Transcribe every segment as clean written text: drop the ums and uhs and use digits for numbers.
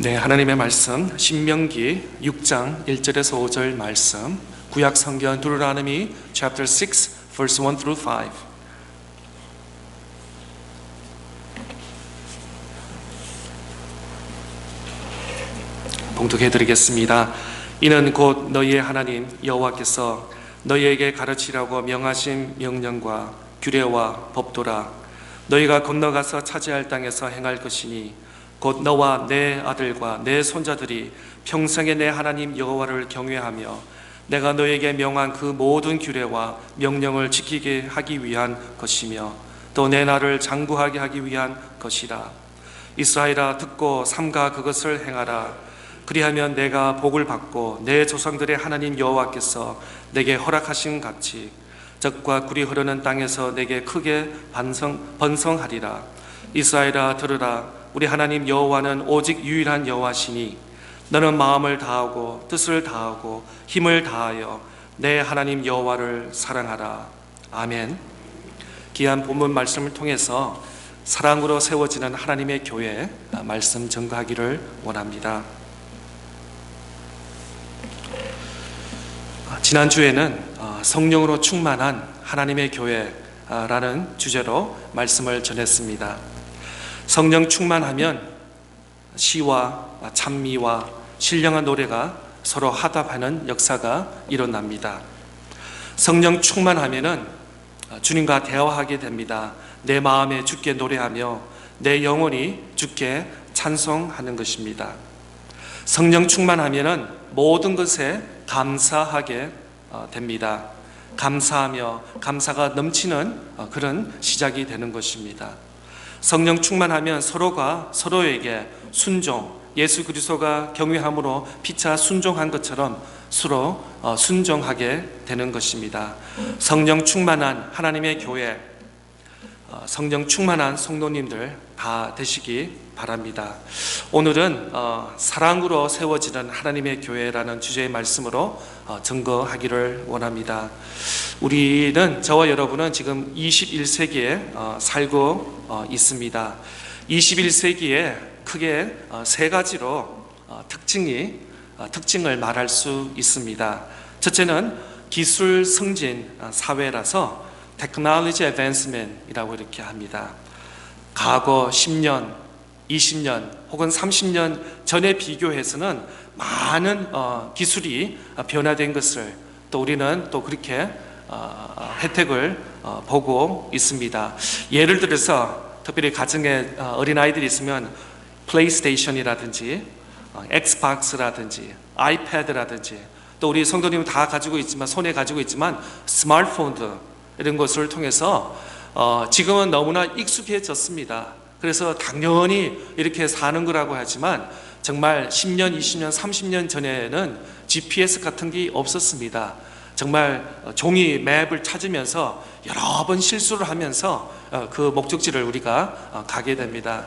네, 하나님의 말씀 신명기 6장 1절에서 5절 말씀, 구약 성경 Deuteronomy chapter 6 verse 1 through 5. 봉독해 드리겠습니다. 이는 곧 너희의 하나님 여호와께서 너희에게 가르치라고 명하신 명령과 규례와 법도라. 너희가 건너가서 차지할 땅에서 행할 것이니 곧 너와 내 아들과 내 손자들이 평생에 내 하나님 여호와를 경외하며 내가 너에게 명한 그 모든 규례와 명령을 지키게 하기 위한 것이며 또 내 나를 장구하게 하기 위한 것이라. 이스라엘아, 듣고 삼가 그것을 행하라. 그리하면 내가 복을 받고 내 조상들의 하나님 여호와께서 내게 허락하신 같이 젖과 꿀이 흐르는 땅에서 내게 크게 번성하리라. 이스라엘아, 들으라. 우리 하나님 여호와는 오직 유일한 여호와시니 너는 마음을 다하고 뜻을 다하고 힘을 다하여 내 하나님 여호와를 사랑하라. 아멘. 귀한 본문 말씀을 통해서 사랑으로 세워지는 하나님의 교회 말씀 전가하기를 원합니다. 지난주에는 성령으로 충만한 하나님의 교회라는 주제로 말씀을 전했습니다. 성령 충만하면 시와 찬미와 신령한 노래가 서로 화답하는 역사가 일어납니다. 성령 충만하면은 주님과 대화하게 됩니다. 내 마음에 주께 노래하며 내 영혼이 주께 찬송하는 것입니다. 성령 충만하면은 모든 것에 감사하게 됩니다. 감사하며 감사가 넘치는 그런 시작이 되는 것입니다. 성령 충만하면 서로가 서로에게 순종, 예수 그리스도가 경외함으로 피차 순종한 것처럼 서로 순종하게 되는 것입니다. 성령 충만한 하나님의 교회, 성령 충만한 성도님들 다 되시기 바랍니다. 오늘은 사랑으로 세워지는 하나님의 교회라는 주제의 말씀으로 증거하기를 원합니다. 우리는, 저와 여러분은 지금 21세기에 살고 있습니다. 21세기에 크게 세 가지로 특징을 말할 수 있습니다. 첫째는 기술 승진 사회라서 Technology Advancement이라고 이렇게 합니다. 과거 10년, 20년 혹은 30년 전에 비교해서는 많은 기술이 변화된 것을 또 우리는 또 그렇게 혜택을 보고 있습니다. 예를 들어서 특별히 가정에 어린아이들이 있으면 플레이스테이션이라든지 엑스박스라든지 아이패드라든지 또 우리 성도님은 다 가지고 있지만 손에 가지고 있지만 스마트폰들 이런 것을 통해서 지금은 너무나 익숙해졌습니다. 그래서 당연히 이렇게 사는 거라고 하지만 정말 10년, 20년, 30년 전에는 GPS 같은 게 없었습니다. 정말 종이 맵을 찾으면서 여러 번 실수를 하면서 그 목적지를 우리가 가게 됩니다.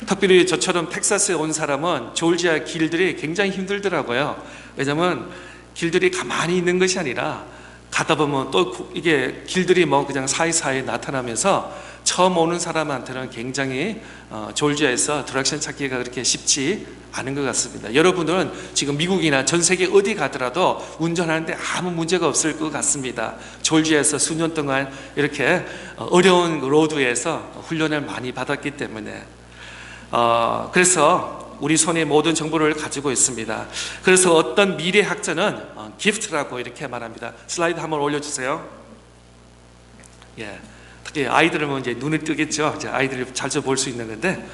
특별히 저처럼 텍사스에 온 사람은 조지아 길들이 굉장히 힘들더라고요. 왜냐하면 길들이 가만히 있는 것이 아니라 가다 보면 또 이게 길들이 뭐 그냥 사이사이 나타나면서 처음 오는 사람한테는 굉장히 조지아에서 디렉션 찾기가 그렇게 쉽지 않은 것 같습니다. 여러분들은 지금 미국이나 전 세계 어디 가더라도 운전하는데 아무 문제가 없을 것 같습니다. 조지아에서 수년 동안 이렇게 어려운 로드에서 훈련을 많이 받았기 때문에 그래서 우리 손에 모든 정보를 가지고 있습니다. 그래서 어떤 미래학자는 기프트라고 이렇게 말합니다. 슬라이드 한번 올려주세요. 예, 특히 아이들은 이제 눈을 뜨겠죠. 이제 아이들이 자주 볼 수 있는 건데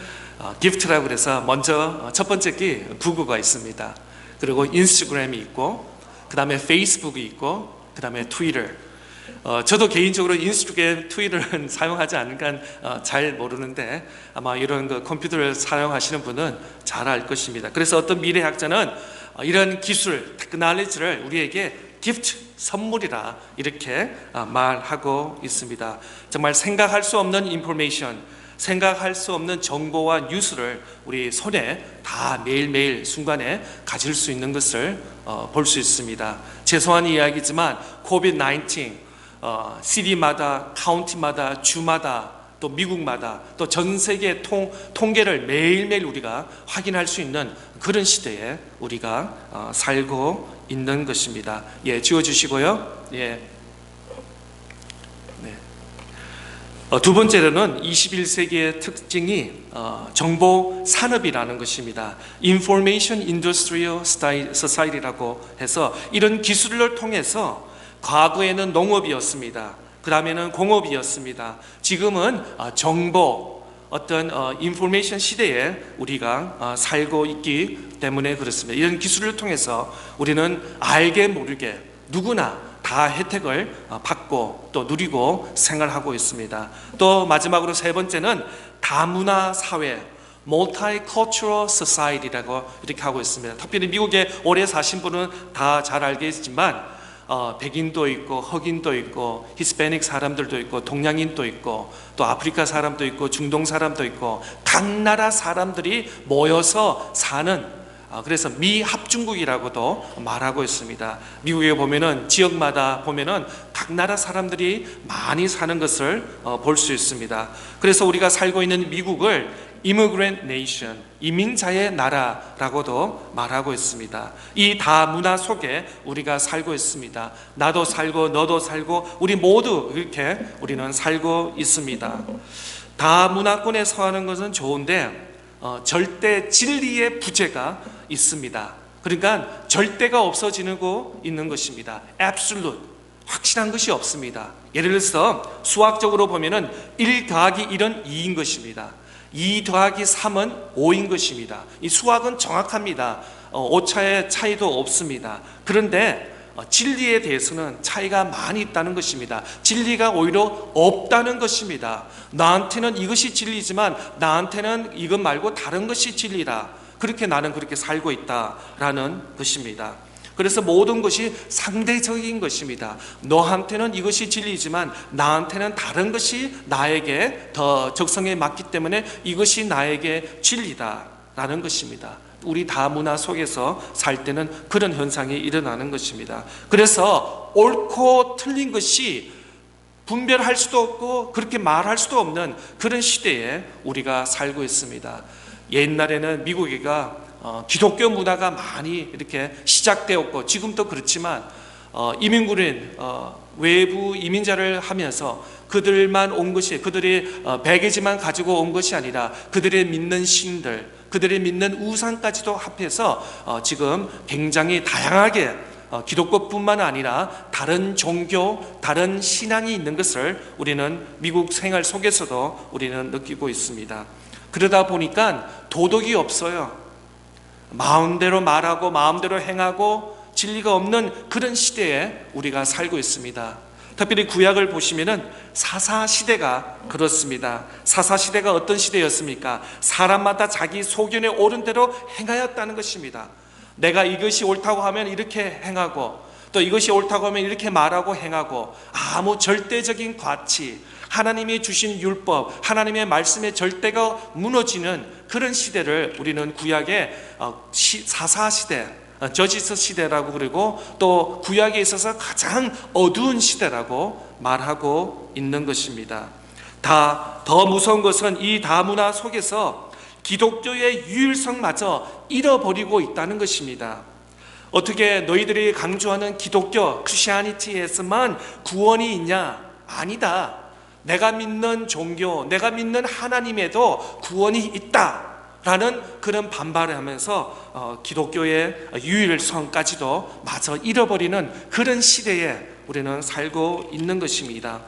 기프트라고 그래서 먼저 첫 번째 게 구글가 있습니다. 그리고 인스타그램이 있고 그 다음에 페이스북이 있고 그 다음에 트위터. 저도 개인적으로 인스타그램, 트위터는 사용하지 않으니까 잘 모르는데 아마 이런 그 컴퓨터를 사용하시는 분은 잘 알 것입니다. 그래서 어떤 미래학자는 이런 기술, 테크놀로지를 우리에게 기프트, 선물이라 이렇게 말하고 있습니다. 정말 생각할 수 없는 인포메이션, 생각할 수 없는 정보와 뉴스를 우리 손에 다 매일매일 순간에 가질 수 있는 것을 볼 수 있습니다. 죄송한 이야기지만 코비드-19 시리마다, 카운티마다, 주마다 또 미국마다 또 전 세계 통계를 매일매일 우리가 확인할 수 있는 그런 시대에 우리가 살고 있는 것입니다. 예, 지워주시고요. 예. 네. 두 번째로는 21세기의 특징이 정보 산업이라는 것입니다. Information Industrial Society라고 해서 이런 기술을 통해서 과거에는 농업이었습니다. 그 다음에는 공업이었습니다. 지금은 정보, 어떤 인포메이션 시대에 우리가 살고 있기 때문에 그렇습니다. 이런 기술을 통해서 우리는 알게 모르게 누구나 다 혜택을 받고 또 누리고 생활하고 있습니다. 또 마지막으로 세 번째는 다문화 사회, Multicultural Society라고 이렇게 하고 있습니다. 특별히 미국에 오래 사신 분은 다 잘 알겠지만 백인도 있고 흑인도 있고 히스패닉 사람들도 있고 동양인도 있고 또 아프리카 사람도 있고 중동 사람도 있고 각 나라 사람들이 모여서 사는 그래서 미합중국이라고도 말하고 있습니다. 미국에 보면은 지역마다 보면은 각 나라 사람들이 많이 사는 것을 볼 수 있습니다. 그래서 우리가 살고 있는 미국을 Immigrant Nation, 이민자의 나라라고도 말하고 있습니다. 이 다문화 속에 우리가 살고 있습니다. 나도 살고 너도 살고 우리 모두 이렇게 우리는 살고 있습니다. 다문화권에 서하는 것은 좋은데 절대 진리의 부재가 있습니다. 그러니까 절대가 없어지고 있는 것입니다. Absolute, 확실한 것이 없습니다. 예를 들어서 수학적으로 보면은 1 더하기 1은 2인 것입니다. 2 더하기 3은 5인 것입니다. 이 수학은 정확합니다. 오차의 차이도 없습니다. 그런데 진리에 대해서는 차이가 많이 있다는 것입니다. 진리가 오히려 없다는 것입니다. 나한테는 이것이 진리지만 나한테는 이것 말고 다른 것이 진리라. 그렇게 나는 그렇게 살고 있다라는 것입니다. 그래서 모든 것이 상대적인 것입니다. 너한테는 이것이 진리지만 나한테는 다른 것이 나에게 더 적성에 맞기 때문에 이것이 나에게 진리다라는 것입니다. 우리 다문화 속에서 살 때는 그런 현상이 일어나는 것입니다. 그래서 옳고 틀린 것이 분별할 수도 없고 그렇게 말할 수도 없는 그런 시대에 우리가 살고 있습니다. 옛날에는 미국이가 기독교 문화가 많이 이렇게 시작되었고 지금도 그렇지만 이민군은 외부 이민자를 하면서 그들만 온 것이 그들이 베개지만 가지고 온 것이 아니라 그들의 믿는 신들, 그들의 믿는 우상까지도 합해서 지금 굉장히 다양하게 기독교뿐만 아니라 다른 종교, 다른 신앙이 있는 것을 우리는 미국 생활 속에서도 우리는 느끼고 있습니다. 그러다 보니까 도덕이 없어요. 마음대로 말하고 마음대로 행하고 진리가 없는 그런 시대에 우리가 살고 있습니다. 특별히 구약을 보시면은 사사시대가 그렇습니다. 사사시대가 어떤 시대였습니까? 사람마다 자기 소견에 옳은 대로 행하였다는 것입니다. 내가 이것이 옳다고 하면 이렇게 행하고 또 이것이 옳다고 하면 이렇게 말하고 행하고 아무 절대적인 가치, 하나님이 주신 율법, 하나님의 말씀의 절대가 무너지는 그런 시대를 우리는 구약의 사사시대, 저지스 시대라고 그러고 또 구약에 있어서 가장 어두운 시대라고 말하고 있는 것입니다. 더 무서운 것은 이 다문화 속에서 기독교의 유일성마저 잃어버리고 있다는 것입니다. 어떻게 너희들이 강조하는 기독교, 크리스티애니티에서만 구원이 있냐? 아니다. 내가 믿는 종교, 내가 믿는 하나님에도 구원이 있다라는 그런 반발을 하면서 기독교의 유일성까지도 마저 잃어버리는 그런 시대에 우리는 살고 있는 것입니다.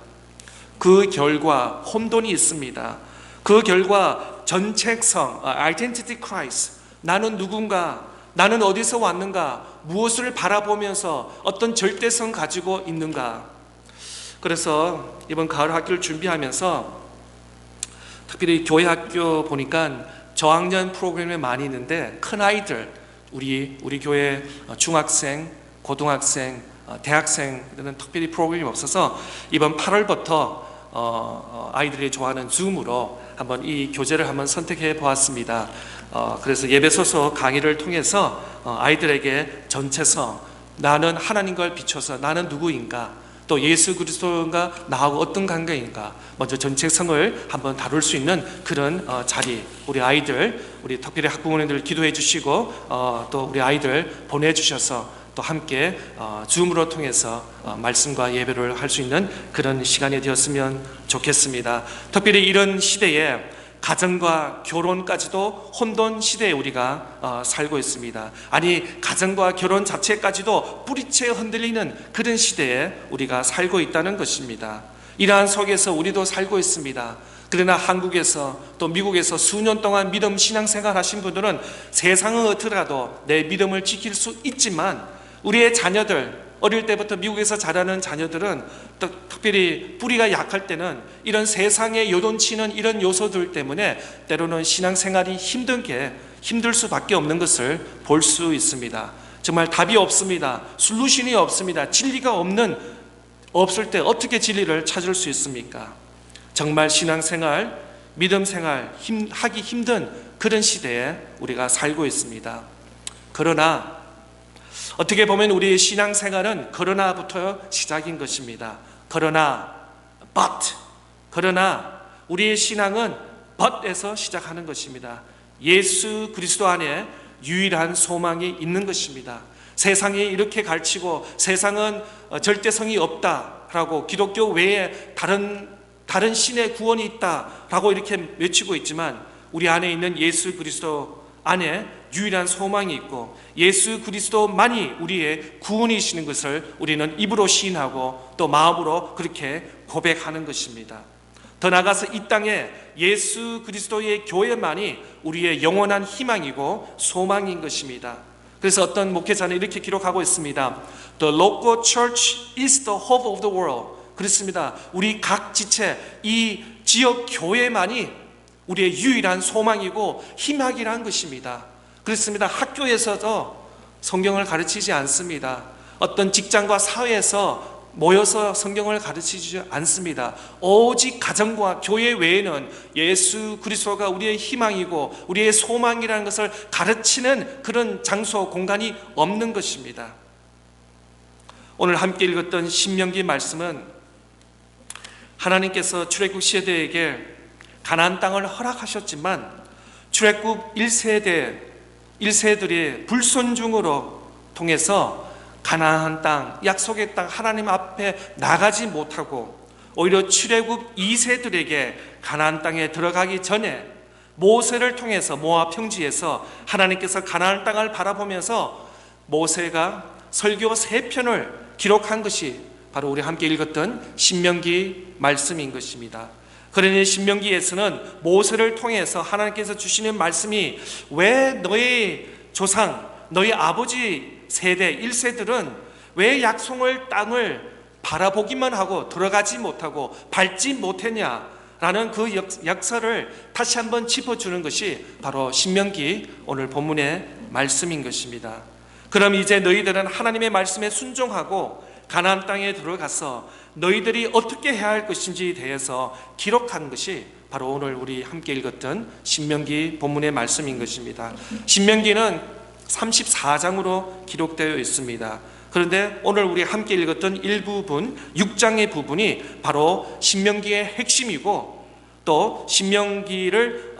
그 결과 혼돈이 있습니다. 그 결과 전책성, identity crisis, 나는 누군가, 나는 어디서 왔는가, 무엇을 바라보면서 어떤 절대성 가지고 있는가. 그래서 이번 가을 학교를 준비하면서 특별히 교회 학교 보니까 저학년 프로그램이 많이 있는데 큰 아이들, 우리 교회 중학생, 고등학생, 대학생들은 특별히 프로그램이 없어서 이번 8월부터 아이들이 좋아하는 줌으로 한번 이 교재를 한번 선택해 보았습니다. 그래서 예배소서 강의를 통해서 아이들에게 전체성, 나는 하나님과 비춰서 나는 누구인가, 또 예수 그리스도가 나하고 어떤 관계인가, 먼저 정체성을 한번 다룰 수 있는 그런 자리, 우리 아이들, 우리 특별히 학부모님들 기도해 주시고 또 우리 아이들 보내주셔서 또 함께 줌으로 통해서 말씀과 예배를 할 수 있는 그런 시간이 되었으면 좋겠습니다. 특별히 이런 시대에 가정과 결혼까지도 혼돈 시대에 우리가 살고 있습니다. 아니, 가정과 결혼 자체까지도 뿌리채 흔들리는 그런 시대에 우리가 살고 있다는 것입니다. 이러한 속에서 우리도 살고 있습니다. 그러나 한국에서 또 미국에서 수년 동안 믿음 신앙생활 하신 분들은 세상은 어떻더라도 내 믿음을 지킬 수 있지만, 우리의 자녀들, 어릴 때부터 미국에서 자라는 자녀들은 특별히 뿌리가 약할 때는 이런 세상에 요동치는 이런 요소들 때문에 때로는 신앙생활이 힘들 수밖에 없는 것을 볼 수 있습니다. 정말 답이 없습니다. 솔루션이 없습니다. 진리가 없을 때 어떻게 진리를 찾을 수 있습니까? 정말 신앙생활, 믿음생활 하기 힘든 그런 시대에 우리가 살고 있습니다. 그러나 어떻게 보면 우리의 신앙생활은 그러나부터 시작인 것입니다. 그러나 우리의 신앙은 but에서 시작하는 것입니다. 예수 그리스도 안에 유일한 소망이 있는 것입니다. 세상이 이렇게 가르치고 세상은 절대성이 없다라고, 기독교 외에 다른 신의 구원이 있다라고 이렇게 외치고 있지만, 우리 안에 있는 예수 그리스도 안에 유일한 소망이 있고 예수 그리스도만이 우리의 구원이시는 것을 우리는 입으로 시인하고 또 마음으로 그렇게 고백하는 것입니다. 더 나아가서 이 땅에 예수 그리스도의 교회만이 우리의 영원한 희망이고 소망인 것입니다. 그래서 어떤 목회자는 이렇게 기록하고 있습니다. The local church is the hope of the world. 그렇습니다. 우리 각 지체, 이 지역 교회만이 우리의 유일한 소망이고 희망이라는 것입니다. 그렇습니다. 학교에서도 성경을 가르치지 않습니다. 어떤 직장과 사회에서 모여서 성경을 가르치지 않습니다. 오직 가정과 교회 외에는 예수 그리스도가 우리의 희망이고 우리의 소망이라는 것을 가르치는 그런 장소, 공간이 없는 것입니다. 오늘 함께 읽었던 신명기 말씀은 하나님께서 출애굽 세대에게 가나안 땅을 허락하셨지만 출애굽 1세들의 불순종으로 통해서 가나안 땅, 약속의 땅 하나님 앞에 나가지 못하고 오히려 출애굽 2세들에게 가나안 땅에 들어가기 전에 모세를 통해서 모압 평지에서 하나님께서 가나안 땅을 바라보면서 모세가 설교 3편을 기록한 것이 바로 우리 함께 읽었던 신명기 말씀인 것입니다. 그러니 신명기에서는 모세를 통해서 하나님께서 주시는 말씀이 왜 너희 조상, 너희 아버지 세대 1세들은 왜 약속의 땅을 바라보기만 하고 들어가지 못하고 밟지 못했냐라는 그 역사를 다시 한번 짚어주는 것이 바로 신명기 오늘 본문의 말씀인 것입니다. 그럼 이제 너희들은 하나님의 말씀에 순종하고 가나안 땅에 들어가서 너희들이 어떻게 해야 할 것인지에 대해서 기록한 것이 바로 오늘 우리 함께 읽었던 신명기 본문의 말씀인 것입니다. 신명기는 34장으로 기록되어 있습니다. 그런데 오늘 우리 함께 읽었던 일부분 6장의 부분이 바로 신명기의 핵심이고 또 신명기를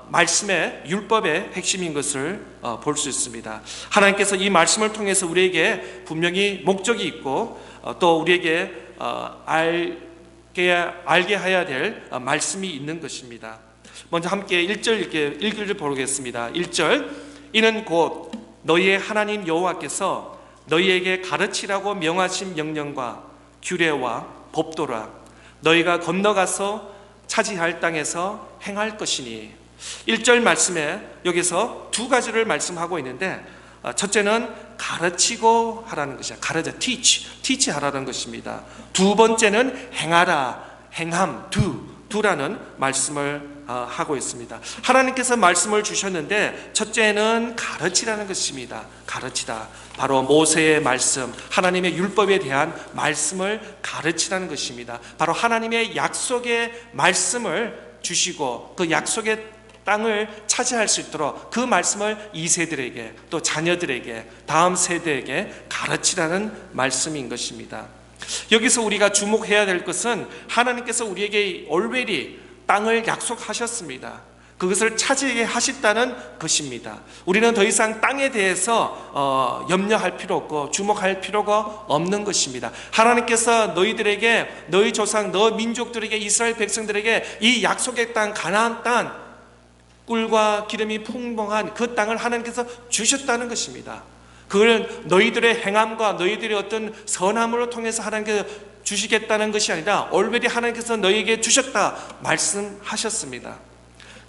말씀의 율법의 핵심인 것을 볼 수 있습니다. 하나님께서 이 말씀을 통해서 우리에게 분명히 목적이 있고 또 우리에게 알게 해야 될 말씀이 있는 것입니다. 먼저 함께 1절 읽기를 보겠습니다. 1절, 이는 곧 너희의 하나님 여호와께서 너희에게 가르치라고 명하신 명령과 규례와 법도라. 너희가 건너가서 차지할 땅에서 행할 것이니. 1절 말씀에 여기서 두 가지를 말씀하고 있는데 첫째는 가르치고 하라는 것이야. teach 하라는 것입니다. 두 번째는 행하라, 행함, do라는 말씀을 하고 있습니다. 하나님께서 말씀을 주셨는데 첫째는 가르치라는 것입니다. 가르치다. 바로 모세의 말씀, 하나님의 율법에 대한 말씀을 가르치라는 것입니다. 바로 하나님의 약속의 말씀을 주시고 그 약속의 땅을 차지할 수 있도록 그 말씀을 2세들에게 또 자녀들에게 다음 세대에게 가르치라는 말씀인 것입니다. 여기서 우리가 주목해야 될 것은 하나님께서 우리에게 already 땅을 약속하셨습니다. 그것을 차지하게 하셨다는 것입니다. 우리는 더 이상 땅에 대해서 염려할 필요 없고 주목할 필요가 없는 것입니다. 하나님께서 너희들에게, 너희 조상, 너 민족들에게, 이스라엘 백성들에게 이 약속의 땅, 가나안 땅, 꿀과 기름이 풍성한 그 땅을 하나님께서 주셨다는 것입니다. 그걸 너희들의 행함과 너희들의 어떤 선함으로 통해서 하나님께서 주시겠다는 것이 아니라 already 하나님께서 너희에게 주셨다 말씀하셨습니다.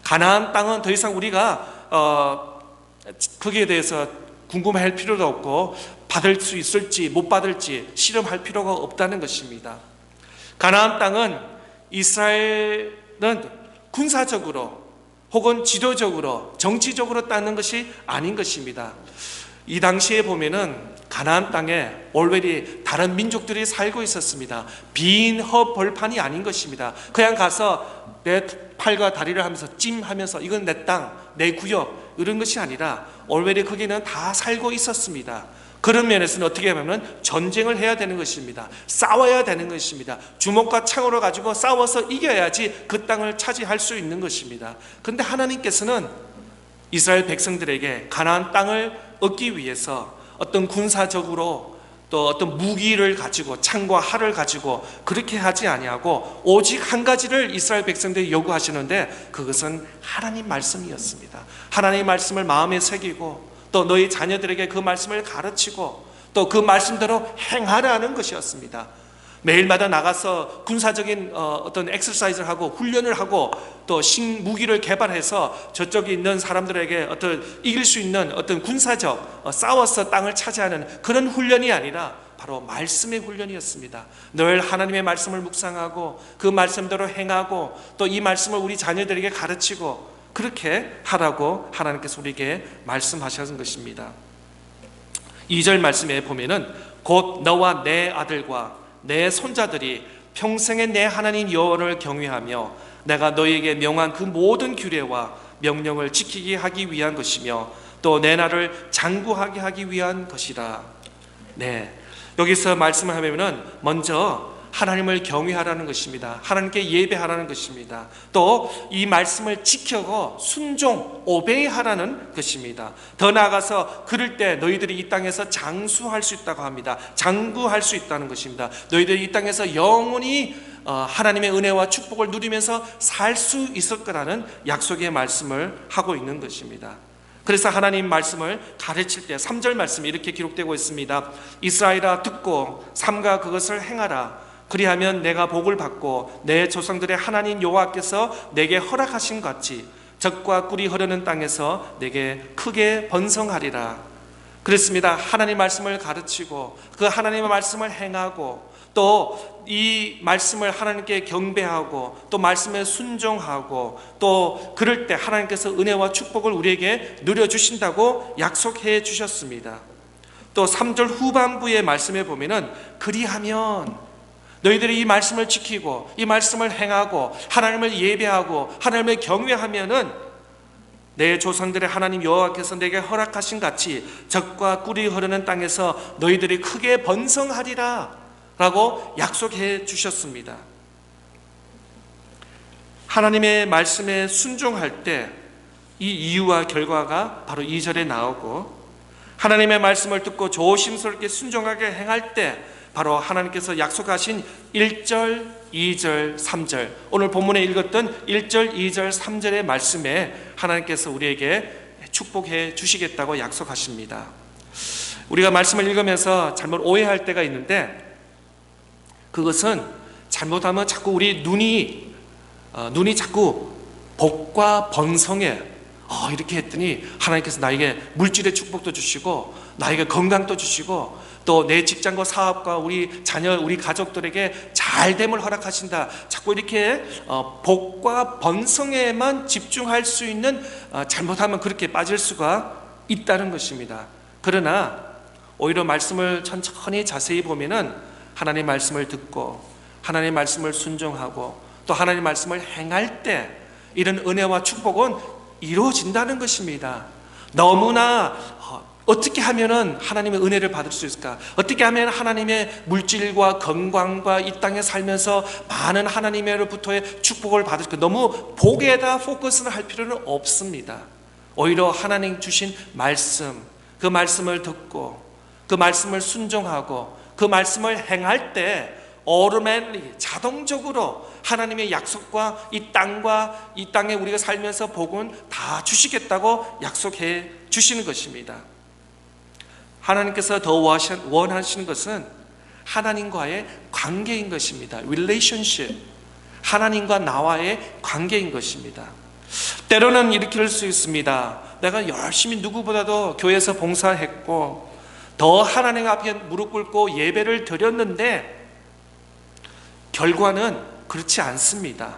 가나안 땅은 더 이상 우리가 거기에 대해서 궁금할 필요도 없고 받을 수 있을지 못 받을지 실험할 필요가 없다는 것입니다. 가나안 땅은 이스라엘은 군사적으로 혹은 지도적으로 정치적으로 따는 것이 아닌 것입니다. 이 당시에 보면은 가나안 땅에 already 다른 민족들이 살고 있었습니다. 빈 벌판이 아닌 것입니다. 그냥 가서 내 팔과 다리를 하면서 찜하면서 이건 내 땅, 내 구역 이런 것이 아니라 already 거기는 다 살고 있었습니다. 그런 면에서는 어떻게 하면 전쟁을 해야 되는 것입니다. 싸워야 되는 것입니다. 주먹과 창으로 가지고 싸워서 이겨야지 그 땅을 차지할 수 있는 것입니다. 그런데 하나님께서는 이스라엘 백성들에게 가나안 땅을 얻기 위해서 어떤 군사적으로 또 어떤 무기를 가지고 창과 활을 가지고 그렇게 하지 아니하고 오직 한 가지를 이스라엘 백성들이 요구하시는데 그것은 하나님 말씀이었습니다. 하나님 말씀을 마음에 새기고 또 너희 자녀들에게 그 말씀을 가르치고 또 그 말씀대로 행하라는 것이었습니다. 매일마다 나가서 군사적인 어떤 엑서사이즈를 하고 훈련을 하고 또 신무기를 개발해서 저쪽에 있는 사람들에게 어떤 이길 수 있는 어떤 군사적 싸워서 땅을 차지하는 그런 훈련이 아니라 바로 말씀의 훈련이었습니다. 늘 하나님의 말씀을 묵상하고 그 말씀대로 행하고 또 이 말씀을 우리 자녀들에게 가르치고 그렇게 하라고 하나님께서 우리에게 말씀하셨던 것입니다. 2절 말씀에 보면은 곧 너와 내 아들과 내 손자들이 평생에 내 하나님 여호와를 경외하며 내가 너희에게 명한 그 모든 규례와 명령을 지키게 하기 위한 것이며 또 내 나라를 장구하게 하기 위한 것이라. 네, 여기서 말씀을 하면은 먼저 하나님을 경외하라는 것입니다. 하나님께 예배하라는 것입니다. 또 이 말씀을 지켜고 순종, 오베이하라는 것입니다. 더 나아가서 그럴 때 너희들이 이 땅에서 장수할 수 있다고 합니다. 장구할 수 있다는 것입니다. 너희들이 이 땅에서 영원히 하나님의 은혜와 축복을 누리면서 살 수 있을 거라는 약속의 말씀을 하고 있는 것입니다. 그래서 하나님 말씀을 가르칠 때 3절 말씀이 이렇게 기록되고 있습니다. 이스라엘아 듣고 삼가 그것을 행하라. 그리하면 내가 복을 받고 내 조상들의 하나님 여호와께서 내게 허락하신 같이 젖과 꿀이 흐르는 땅에서 내게 크게 번성하리라. 그렇습니다. 하나님 말씀을 가르치고 그 하나님의 말씀을 행하고 또 이 말씀을 하나님께 경배하고 또 말씀에 순종하고 또 그럴 때 하나님께서 은혜와 축복을 우리에게 누려주신다고 약속해 주셨습니다. 또 3절 후반부의 말씀에 보면은 그리하면 너희들이 이 말씀을 지키고 이 말씀을 행하고 하나님을 예배하고 하나님을 경외하면은 내 조상들의 하나님 여호와께서 내게 허락하신 같이 젖과 꿀이 흐르는 땅에서 너희들이 크게 번성하리라 라고 약속해 주셨습니다. 하나님의 말씀에 순종할 때 이 이유와 결과가 바로 2절에 나오고 하나님의 말씀을 듣고 조심스럽게 순종하게 행할 때 바로 하나님께서 약속하신 1절, 2절, 3절 오늘 본문에 읽었던 1절, 2절, 3절의 말씀에 하나님께서 우리에게 축복해 주시겠다고 약속하십니다. 우리가 말씀을 읽으면서 잘못 오해할 때가 있는데 그것은 잘못하면 자꾸 우리 눈이 자꾸 복과 번성에 이렇게 했더니 하나님께서 나에게 물질의 축복도 주시고 나에게 건강도 주시고 또 내 직장과 사업과 우리 자녀, 우리 가족들에게 잘됨을 허락하신다. 자꾸 이렇게 복과 번성에만 집중할 수 있는 잘못하면 그렇게 빠질 수가 있다는 것입니다. 그러나 오히려 말씀을 천천히 자세히 보면은 하나님 말씀을 듣고 하나님 말씀을 순종하고 또 하나님 말씀을 행할 때 이런 은혜와 축복은 이루어진다는 것입니다. 너무나 어떻게 하면은 하나님의 은혜를 받을 수 있을까? 어떻게 하면 하나님의 물질과 건강과 이 땅에 살면서 많은 하나님으로부터의 축복을 받을까? 너무 복에다 포커스를 할 필요는 없습니다. 오히려 하나님 주신 말씀, 그 말씀을 듣고 그 말씀을 순종하고 그 말씀을 행할 때 automatically 자동적으로 하나님의 약속과 이 땅에 우리가 살면서 복은 다 주시겠다고 약속해 주시는 것입니다. 하나님께서 더 원하시는 것은 하나님과의 관계인 것입니다. relationship, 하나님과 나와의 관계인 것입니다. 때로는 이렇게 할 수 있습니다. 내가 열심히 누구보다도 교회에서 봉사했고 더 하나님 앞에 무릎 꿇고 예배를 드렸는데 결과는 그렇지 않습니다.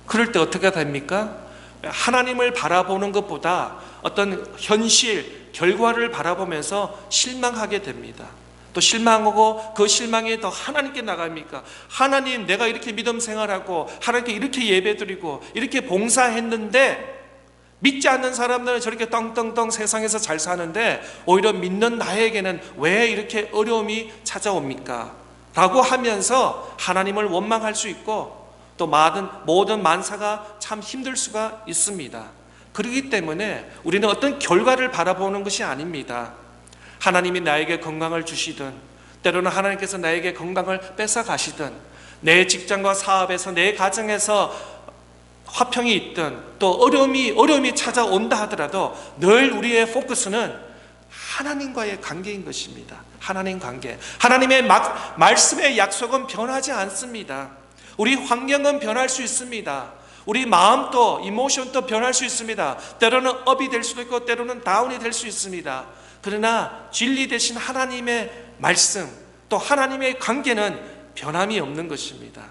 그럴 때 어떻게 됩니까? 하나님을 바라보는 것보다 어떤 현실, 결과를 바라보면서 실망하게 됩니다. 또 실망하고 그 실망이 더 하나님께 나갑니까? 하나님, 내가 이렇게 믿음 생활하고 하나님께 이렇게 예배드리고 이렇게 봉사했는데 믿지 않는 사람들은 저렇게 떵떵떵 세상에서 잘 사는데 오히려 믿는 나에게는 왜 이렇게 어려움이 찾아옵니까? 라고 하면서 하나님을 원망할 수 있고 또 모든 만사가 참 힘들 수가 있습니다. 그렇기 때문에 우리는 어떤 결과를 바라보는 것이 아닙니다. 하나님이 나에게 건강을 주시든 때로는 하나님께서 나에게 건강을 뺏어 가시든 내 직장과 사업에서 내 가정에서 화평이 있든 또 어려움이 찾아온다 하더라도 늘 우리의 포커스는 하나님과의 관계인 것입니다. 하나님 관계. 하나님의 말씀의 약속은 변하지 않습니다. 우리 환경은 변할 수 있습니다. 우리 마음도 이모션도 변할 수 있습니다. 때로는 업이 될 수도 있고 때로는 다운이 될 수 있습니다. 그러나 진리 대신 하나님의 말씀 또 하나님의 관계는 변함이 없는 것입니다.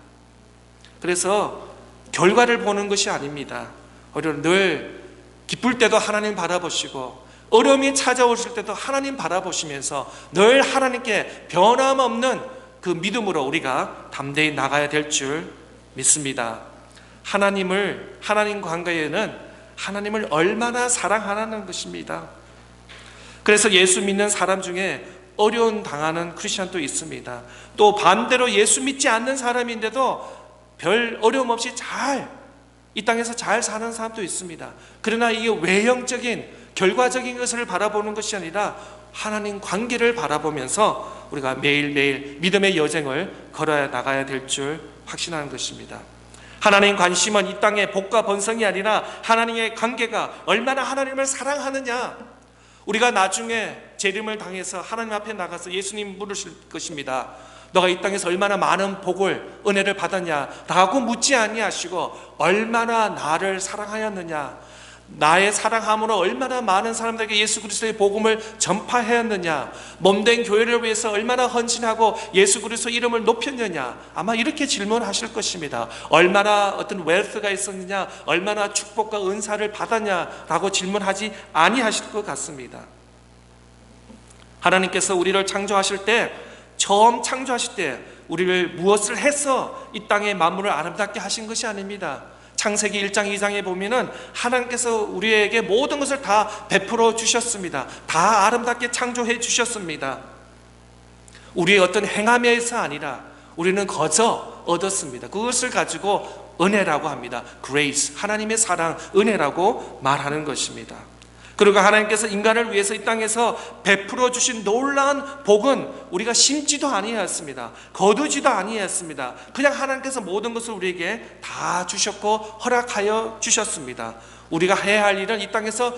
그래서 결과를 보는 것이 아닙니다. 오히려 늘 기쁠 때도 하나님 바라보시고 어려움이 찾아오실 때도 하나님 바라보시면서 늘 하나님께 변함없는 그 믿음으로 우리가 담대히 나가야 될 줄 믿습니다. 하나님 관계에는 하나님을 얼마나 사랑하는 것입니다. 그래서 예수 믿는 사람 중에 어려움 당하는 크리스천도 있습니다. 또 반대로 예수 믿지 않는 사람인데도 별 어려움 없이 이 땅에서 잘 사는 사람도 있습니다. 그러나 이게 외형적인 결과적인 것을 바라보는 것이 아니라 하나님 관계를 바라보면서 우리가 매일매일 믿음의 여정을 걸어 나가야 될 줄 확신하는 것입니다. 하나님 관심은 이 땅의 복과 번성이 아니라 하나님의 관계가 얼마나 하나님을 사랑하느냐. 우리가 나중에 재림을 당해서 하나님 앞에 나가서 예수님 물으실 것입니다. 너가 이 땅에서 얼마나 많은 복을 은혜를 받았냐 라고 묻지 아니하시고 얼마나 나를 사랑하였느냐, 나의 사랑함으로 얼마나 많은 사람들에게 예수 그리스도의 복음을 전파하였느냐, 몸된 교회를 위해서 얼마나 헌신하고 예수 그리스도 이름을 높였느냐, 아마 이렇게 질문하실 것입니다. 얼마나 어떤 웰스가 있었느냐, 얼마나 축복과 은사를 받았냐라고 질문하지 아니하실 것 같습니다. 하나님께서 우리를 창조하실 때, 처음 창조하실 때 우리를 무엇을 해서 이 땅의 만물을 아름답게 하신 것이 아닙니다. 창세기 1장 2장에 보면은 하나님께서 우리에게 모든 것을 다 베풀어 주셨습니다. 다 아름답게 창조해 주셨습니다. 우리의 어떤 행함에서 아니라 우리는 거저 얻었습니다. 그것을 가지고 은혜라고 합니다. grace, 하나님의 사랑, 은혜라고 말하는 것입니다. 그리고 하나님께서 인간을 위해서 이 땅에서 베풀어 주신 놀라운 복은 우리가 심지도 아니했습니다. 거두지도 아니했습니다. 그냥 하나님께서 모든 것을 우리에게 다 주셨고 허락하여 주셨습니다. 우리가 해야 할 일은 이 땅에서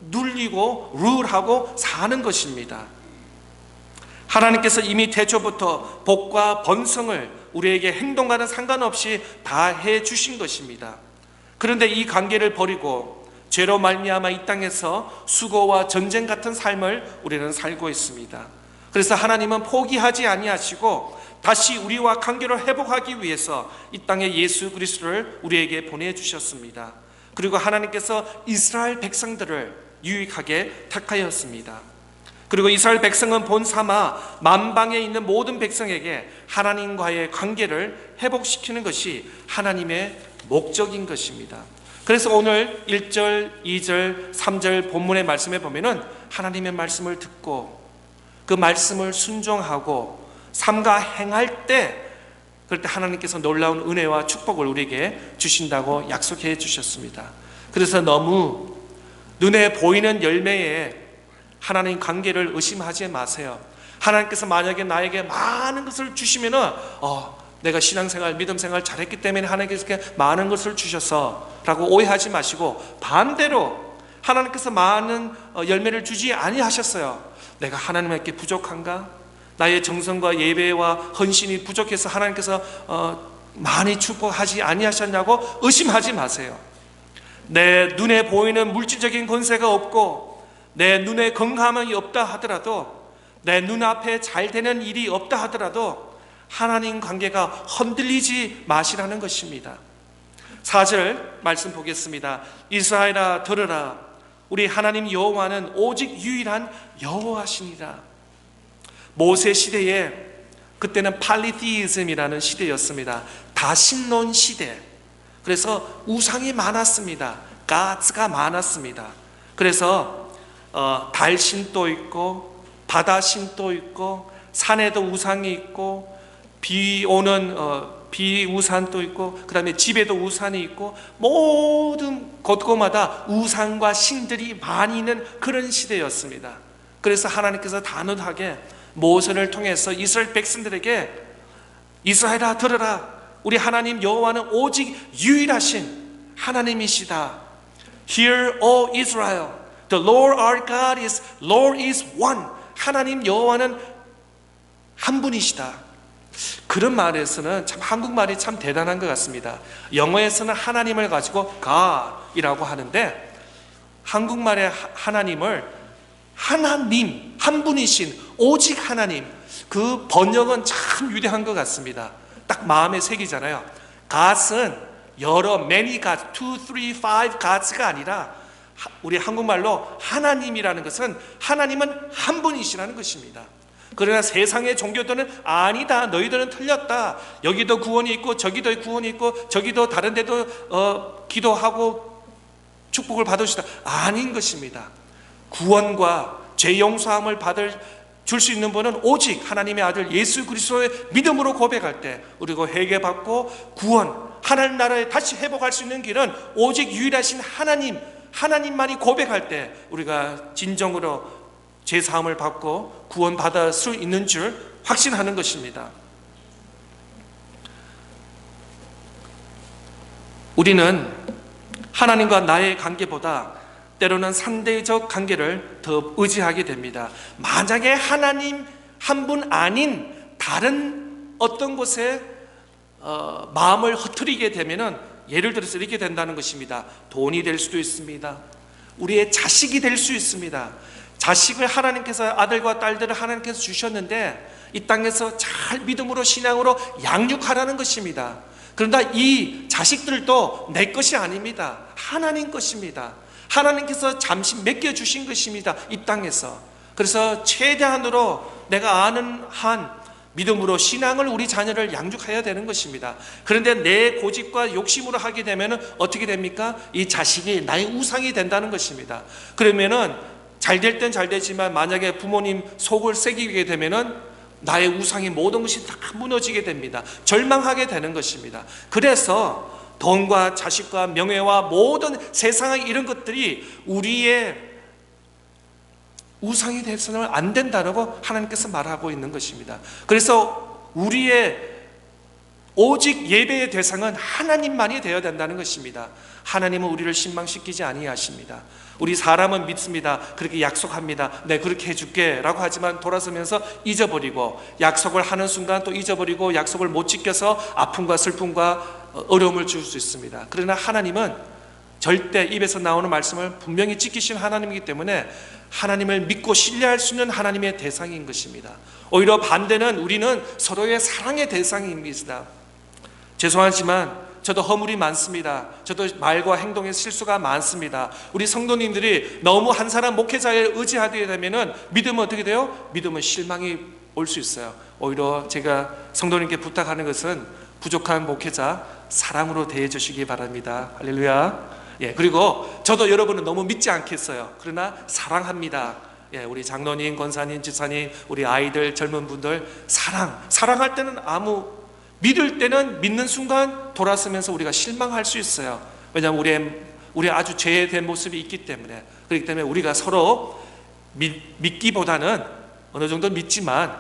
누리고 룰하고 사는 것입니다. 하나님께서 이미 태초부터 복과 번성을 우리에게 행동과는 상관없이 다 해주신 것입니다. 그런데 이 관계를 버리고 죄로 말미암아 이 땅에서 수고와 전쟁 같은 삶을 우리는 살고 있습니다. 그래서 하나님은 포기하지 아니하시고 다시 우리와 관계를 회복하기 위해서 이 땅에 예수 그리스도를 우리에게 보내주셨습니다. 그리고 하나님께서 이스라엘 백성들을 유익하게 택하였습니다. 그리고 이스라엘 백성은 본삼아 만방에 있는 모든 백성에게 하나님과의 관계를 회복시키는 것이 하나님의 목적인 것입니다. 그래서 오늘 1절, 2절, 3절 본문의 말씀에 보면은 하나님의 말씀을 듣고 그 말씀을 순종하고 삼가 행할 때, 그럴 때 하나님께서 놀라운 은혜와 축복을 우리에게 주신다고 약속해 주셨습니다. 그래서 너무 눈에 보이는 열매에 하나님 관계를 의심하지 마세요. 하나님께서 만약에 나에게 많은 것을 주시면은 내가 신앙생활, 믿음생활 잘했기 때문에 하나님께서 이렇게 많은 것을 주셔서 라고 오해하지 마시고, 반대로 하나님께서 많은 열매를 주지 아니하셨어요. 내가 하나님께 부족한가? 나의 정성과 예배와 헌신이 부족해서 하나님께서 많이 축복하지 아니하셨냐고 의심하지 마세요. 내 눈에 보이는 물질적인 권세가 없고 내 눈에 건강함이 없다 하더라도, 내 눈앞에 잘 되는 일이 없다 하더라도 하나님 관계가 흔들리지 마시라는 것입니다. 4절 말씀 보겠습니다. 이스라엘아 들으라, 우리 하나님 여호와는 오직 유일한 여호와시니라. 모세 시대에, 그때는 팔리티이즘이라는 시대였습니다. 다신론 시대. 그래서 우상이 많았습니다. 가스가 많았습니다. 그래서 달신도 있고 바다 신도 있고 산에도 우상이 있고 비 오는 비우산도 있고, 그 다음에 집에도 우산이 있고, 모든 곳곳마다 우상과 신들이 많이 있는 그런 시대였습니다. 그래서 하나님께서 단호하게 모세를 통해서 이스라엘 백성들에게 이스라엘아 들으라, 우리 하나님 여호와는 오직 유일하신 하나님이시다. Hear, O Israel, the Lord our God is Lord is one. 하나님 여호와는 한 분이시다. 그런 말에서는 참 한국말이 참 대단한 것 같습니다. 영어에서는 하나님을 가지고 God이라고 하는데, 한국말의 하나님을 하나님, 한 분이신 오직 하나님, 그 번역은 참 유대한 것 같습니다. 딱 마음에 새기잖아요. God은 여러 many gods, 2, 3, 5 gods가 아니라 우리 한국말로 하나님이라는 것은 하나님은 한 분이시라는 것입니다. 그러나 세상의 종교들은 아니다, 너희들은 틀렸다, 여기도 구원이 있고 저기도 구원이 있고 저기도 다른 데도 기도하고 축복을 받으시다, 아닌 것입니다. 구원과 죄 용서함을 줄 수 있는 분은 오직 하나님의 아들 예수 그리스도의 믿음으로 고백할 때 우리가 회개받고 구원, 하나님 나라에 다시 회복할 수 있는 길은 오직 유일하신 하나님만이 고백할 때 우리가 진정으로 죄사함을 받고 구원받을 수 있는 줄 확신하는 것입니다. 우리는 하나님과 나의 관계보다 때로는 상대적 관계를 더 의지하게 됩니다. 만약에 하나님 한 분 아닌 다른 어떤 곳에 마음을 흐트리게 되면은, 예를 들어서 이렇게 된다는 것입니다. 돈이 될 수도 있습니다. 우리의 자식이 될 수 있습니다. 자식을 하나님께서, 아들과 딸들을 하나님께서 주셨는데 이 땅에서 잘 믿음으로 신앙으로 양육하라는 것입니다. 그러나 이 자식들도 내 것이 아닙니다. 하나님 것입니다. 하나님께서 잠시 맡겨주신 것입니다. 이 땅에서. 그래서 최대한으로 내가 아는 한 믿음으로 신앙을 우리 자녀를 양육해야 되는 것입니다. 그런데 내 고집과 욕심으로 하게 되면 어떻게 됩니까? 이 자식이 나의 우상이 된다는 것입니다. 그러면은 잘 될 땐 잘 되지만 만약에 부모님 속을 새기게 되면은 나의 우상이 모든 것이 다 무너지게 됩니다. 절망하게 되는 것입니다. 그래서 돈과 자식과 명예와 모든 세상의 이런 것들이 우리의 우상이 되서는 안 된다라고 하나님께서 말하고 있는 것입니다. 그래서 우리의 오직 예배의 대상은 하나님만이 되어야 된다는 것입니다. 하나님은 우리를 실망시키지 아니하십니다. 우리 사람은 믿습니다. 그렇게 약속합니다. 네, 그렇게 해줄게 라고 하지만 돌아서면서 잊어버리고, 약속을 하는 순간 또 잊어버리고, 약속을 못 지켜서 아픔과 슬픔과 어려움을 줄 수 있습니다. 그러나 하나님은 절대 입에서 나오는 말씀을 분명히 지키신 하나님이기 때문에 하나님을 믿고 신뢰할 수 있는 하나님의 대상인 것입니다. 오히려 반대는 우리는 서로의 사랑의 대상입니다. 죄송하지만 저도 허물이 많습니다. 저도 말과 행동에 실수가 많습니다. 우리 성도님들이 너무 한 사람 목회자에 의지하게 되면 믿음은 어떻게 돼요? 믿음은 실망이 올 수 있어요. 오히려 제가 성도님께 부탁하는 것은 부족한 목회자 사랑으로 대해 주시기 바랍니다. 할렐루야. 예, 그리고 저도 여러분은 너무 믿지 않겠어요. 그러나 사랑합니다. 예, 우리 장로님, 권사님, 집사님, 우리 아이들, 젊은 분들 사랑할 때는 믿을 때는 믿는 순간 돌아서면서 우리가 실망할 수 있어요. 왜냐하면 우리의 아주 죄된 모습이 있기 때문에. 그렇기 때문에 우리가 서로 믿기보다는 어느 정도 믿지만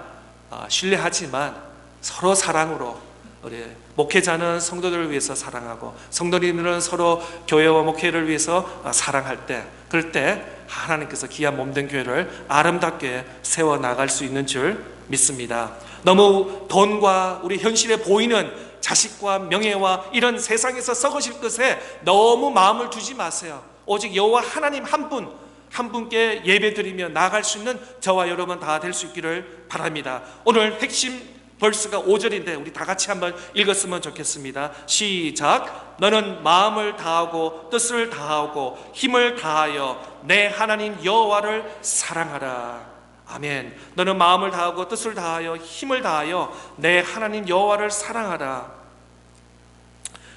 신뢰하지만 서로 사랑으로, 우리 목회자는 성도들을 위해서 사랑하고 성도님들은 서로 교회와 목회를 위해서 사랑할 때, 그럴 때 하나님께서 귀한 몸된 교회를 아름답게 세워나갈 수 있는 줄 믿습니다. 너무 돈과 우리 현실에 보이는 자식과 명예와 이런 세상에서 썩어질 것에 너무 마음을 두지 마세요. 오직 여호와 하나님 한 분께 예배드리며 나아갈 수 있는 저와 여러분 다 될 수 있기를 바랍니다. 오늘 핵심 벌스가 5절인데 우리 다 같이 한번 읽었으면 좋겠습니다. 시작. 너는 마음을 다하고 뜻을 다하고 힘을 다하여 내 하나님 여호와를 사랑하라. 아멘. 너는 마음을 다하고 뜻을 다하여 힘을 다하여 내 하나님 여호와를 사랑하라.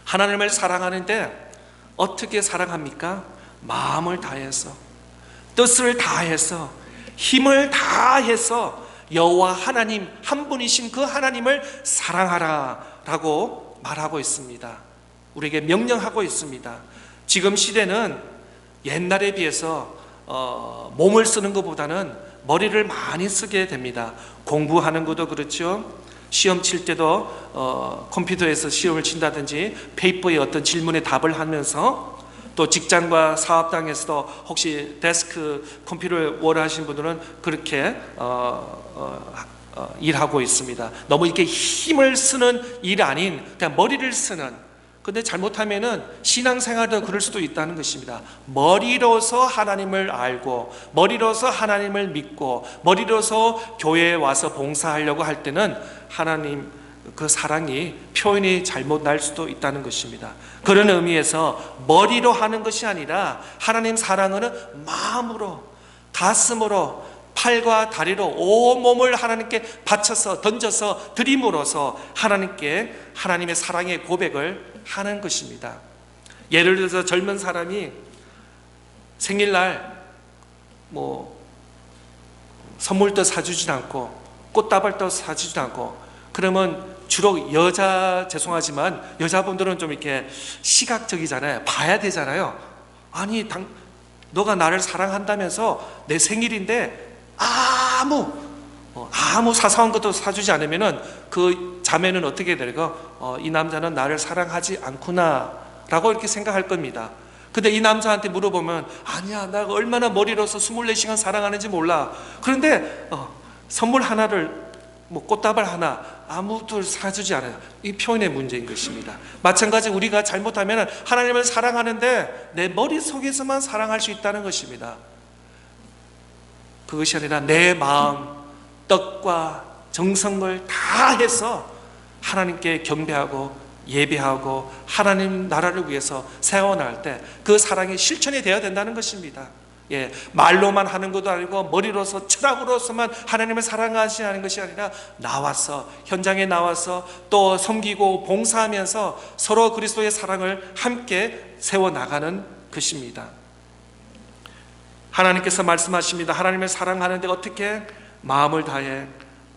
하나님을 사랑하는데 어떻게 사랑합니까? 마음을 다해서, 뜻을 다해서, 힘을 다해서 여호와 하나님 한 분이신 그 하나님을 사랑하라 라고 말하고 있습니다. 우리에게 명령하고 있습니다. 지금 시대는 옛날에 비해서 몸을 쓰는 것보다는 머리를 많이 쓰게 됩니다. 공부하는 것도 그렇죠. 시험 칠 때도 컴퓨터에서 시험을 친다든지 페이퍼에 어떤 질문에 답을 하면서, 또 직장과 사업장에서도 혹시 데스크 컴퓨터를 원하시는 분들은 그렇게 일하고 있습니다. 너무 이렇게 힘을 쓰는 일이 아닌 그냥 머리를 쓰는. 근데 잘못하면은 신앙생활도 그럴 수도 있다는 것입니다. 머리로서 하나님을 알고, 머리로서 하나님을 믿고, 머리로서 교회에 와서 봉사하려고 할 때는 하나님 그 사랑이 표현이 잘못 날 수도 있다는 것입니다. 그런 의미에서 머리로 하는 것이 아니라 하나님 사랑은 마음으로, 가슴으로, 팔과 다리로 온몸을 하나님께 바쳐서 던져서 드림으로써 하나님께 하나님의 사랑의 고백을 하는 것입니다. 예를 들어서 젊은 사람이 생일날 선물도 사주지 않고 꽃다발도 사주지 않고, 그러면 주로 죄송하지만 여자분들은 좀 이렇게 시각적이잖아요. 봐야 되잖아요. 아니 너가 나를 사랑한다면서 내 생일인데 아무 사소한 것도 사주지 않으면은 그 자매는 어떻게 될까? 이 남자는 나를 사랑하지 않구나 라고 이렇게 생각할 겁니다. 근데 이 남자한테 물어보면 아니야, 나 얼마나 머리로서 24시간 사랑하는지 몰라. 그런데 선물 하나를 꽃다발 하나 아무도 사주지 않아요. 이 표현의 문제인 것입니다. 마찬가지 우리가 잘못하면 하나님을 사랑하는데 내 머릿속에서만 사랑할 수 있다는 것입니다. 그것이 아니라 내 마음, 뜻과 정성을 다해서 하나님께 경배하고 예배하고 하나님 나라를 위해서 세워나갈 때 그 사랑이 실천이 되어야 된다는 것입니다. 예, 말로만 하는 것도 아니고 머리로서 철학으로서만 하나님을 사랑하지 않은 것이 아니라 현장에 나와서 또 섬기고 봉사하면서 서로 그리스도의 사랑을 함께 세워나가는 것입니다. 하나님께서 말씀하십니다. 하나님을 사랑하는데 어떻게? 마음을 다해,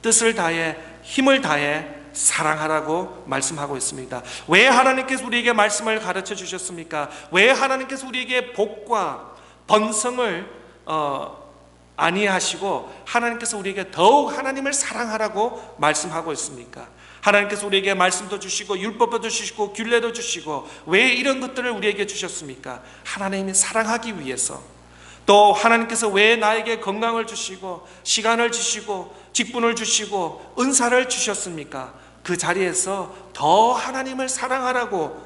뜻을 다해, 힘을 다해 사랑하라고 말씀하고 있습니다. 왜 하나님께서 우리에게 말씀을 가르쳐 주셨습니까? 왜 하나님께서 우리에게 복과 번성을 아니하시고 하나님께서 우리에게 더욱 하나님을 사랑하라고 말씀하고 있습니까? 하나님께서 우리에게 말씀도 주시고 율법도 주시고 규례도 주시고 왜 이런 것들을 우리에게 주셨습니까? 하나님이 사랑하기 위해서. 또 하나님께서 왜 나에게 건강을 주시고 시간을 주시고 직분을 주시고 은사를 주셨습니까? 그 자리에서 더 하나님을 사랑하라고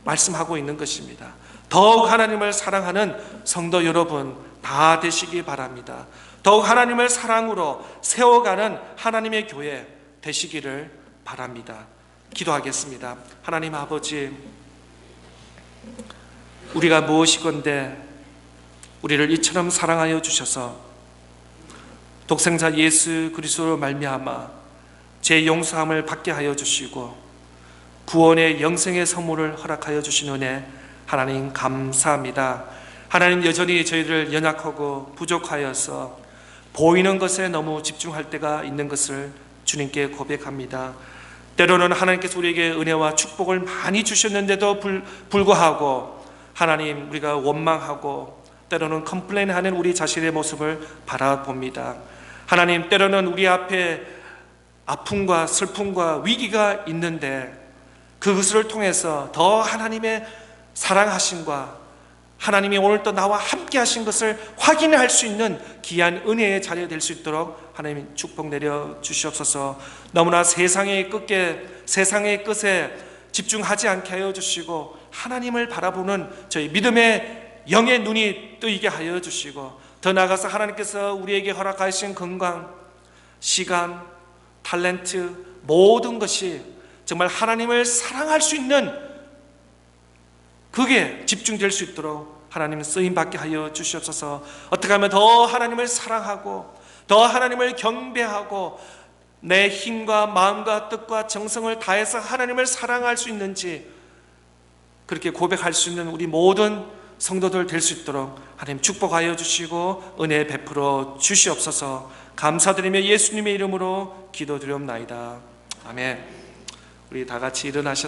말씀하고 있는 것입니다. 더욱 하나님을 사랑하는 성도 여러분 다 되시기 바랍니다. 더욱 하나님을 사랑으로 세워가는 하나님의 교회 되시기를 바랍니다. 기도하겠습니다. 하나님 아버지, 우리가 무엇이건대 우리를 이처럼 사랑하여 주셔서 독생자 예수 그리스도로 말미암아 제 용서함을 받게 하여 주시고 구원의 영생의 선물을 허락하여 주신 은혜 하나님 감사합니다. 하나님 여전히 저희를 연약하고 부족하여서 보이는 것에 너무 집중할 때가 있는 것을 주님께 고백합니다. 때로는 하나님께서 우리에게 은혜와 축복을 많이 주셨는데도 불구하고 하나님, 우리가 원망하고 때로는 컴플레인하는 우리 자신의 모습을 바라봅니다. 하나님, 때로는 우리 앞에 아픔과 슬픔과 위기가 있는데 그것을 통해서 더 하나님의 사랑하심과 하나님이 오늘 또 나와 함께 하신 것을 확인할 수 있는 귀한 은혜의 자리가 될 수 있도록 하나님 축복 내려 주시옵소서. 너무나 세상의 끝에 집중하지 않게 하여 주시고 하나님을 바라보는 저희 믿음의 영의 눈이 뜨이게 하여 주시고, 더 나아가서 하나님께서 우리에게 허락하신 건강, 시간, 탤런트, 모든 것이 정말 하나님을 사랑할 수 있는 그게 집중될 수 있도록 하나님 쓰임받게 하여 주시옵소서. 어떻게 하면 더 하나님을 사랑하고 더 하나님을 경배하고 내 힘과 마음과 뜻과 정성을 다해서 하나님을 사랑할 수 있는지 그렇게 고백할 수 있는 우리 모든 성도들 될 수 있도록 하나님 축복하여 주시고 은혜 베풀어 주시옵소서. 감사드리며 예수님의 이름으로 기도드리옵나이다. 아멘. 우리 다 같이 일어나셔서